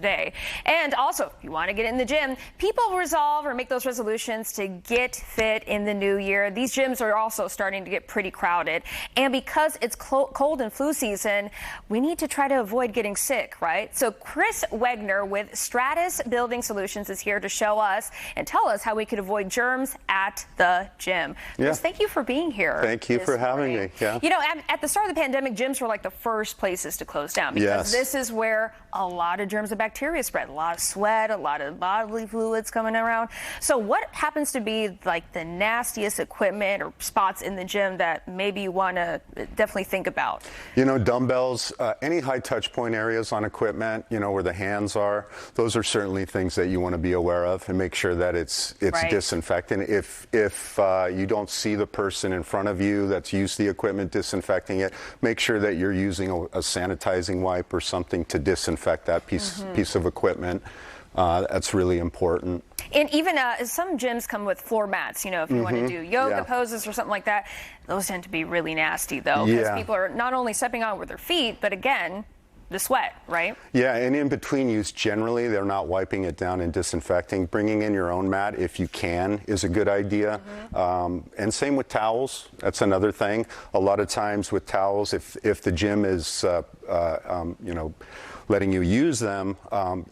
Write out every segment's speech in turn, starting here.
today. And also, if you want to get in the gym, people resolve or make those resolutions to get fit in the new year. These gyms are also starting to get pretty crowded. And because it's cold and flu season, we need to try to avoid getting sick, right? So Chris Wegner with Stratus Building Solutions is here to show us and tell us how we could avoid germs at the gym. Yeah. Chris, thank you for being here. Thank you for having me. Yeah. You know, at the start of the pandemic, gyms were like the first places to close down because this is where a lot of germs and bacteria spread. A lot of sweat, a lot of bodily fluids coming around. So what happens to be like the nastiest equipment or spots in the gym that maybe you want to definitely think about? You know, dumbbells, any high touch point areas on equipment, you know, where the hands are, those are certainly things that you want to be aware of and make sure that it's disinfectant. If you don't see the person in front of you that's used the equipment disinfecting it, make sure that you're using a sanitizing wipe or something to disinfect that piece of equipment. That's really important. And even some gyms come with floor mats, you know, if you want to do yoga poses or something like that. Those tend to be really nasty, though, because people are not only stepping on with their feet, but again, the sweat, right? Yeah, and in between use, generally, they're not wiping it down and disinfecting. Bringing in your own mat, if you can, is a good idea. And same with towels. That's another thing. A lot of times with towels, if the gym is, you know, letting you use them,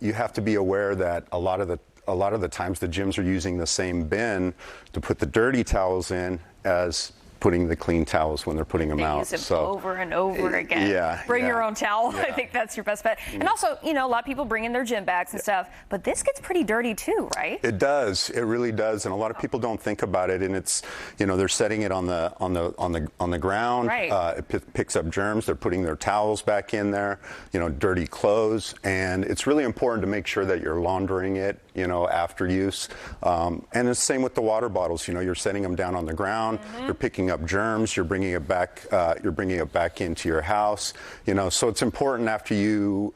you have to be aware that a lot of the times the gyms are using the same bin to put the dirty towels in as putting the clean towels when they're putting them out. Use it over and over again. Bring your own towel. I think that's your best bet. And also, you know, a lot of people bring in their gym bags and stuff, but this gets pretty dirty too, right? It does. It really does. And a lot of people don't think about it. And it's, you know, they're setting it on the ground. It picks up germs. They're putting their towels back in there. You know, dirty clothes. And it's really important to make sure that you're laundering it, you know, after use. And it's the same with the water bottles. You know, you're setting them down on the ground. You're picking up germs. You're bringing it back. You're bringing it back into your house. You know, so it's important after you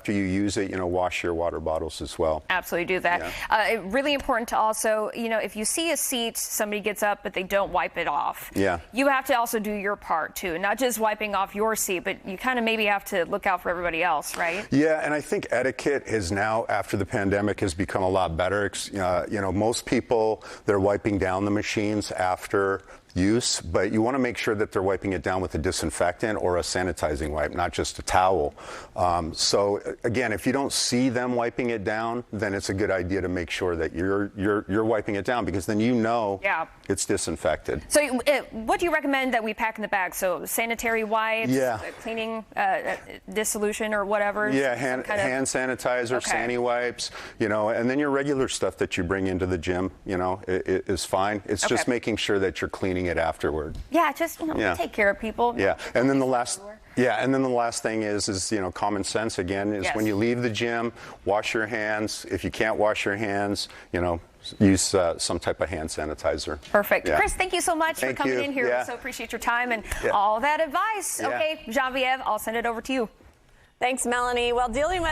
use it. You know, wash your water bottles as well. Absolutely do that. Really important to also, you know, if you see a seat, somebody gets up but they don't wipe it off. You have to also do your part too, not just wiping off your seat, but you kind of maybe have to look out for everybody else, right? Yeah, and I think etiquette is now, after the pandemic, has become a lot better. You know, most people, they're wiping down the machines after use, but you want to make sure that they're wiping it down with a disinfectant or a sanitizing wipe, not just a towel. So again, if you don't see them wiping it down, then it's a good idea to make sure that you're wiping it down, because then you know it's disinfected. So what do you recommend that we pack in the bag? So sanitary wipes, cleaning dissolution or whatever? Hand sanitizer, Sani wipes, you know, and then your regular stuff that you bring into the gym, you know, is fine. It's just making sure that you're cleaning it afterward. Just, you know, take care of people. And then the last thing is you know, common sense again, is when you leave the gym, wash your hands. If you can't wash your hands, you know, use some type of hand sanitizer. Perfect. Chris, thank you so much for coming in here. We so appreciate your time and all that advice. Okay, Genevieve, I'll send it over to you. Thanks, Melanie. Well, dealing with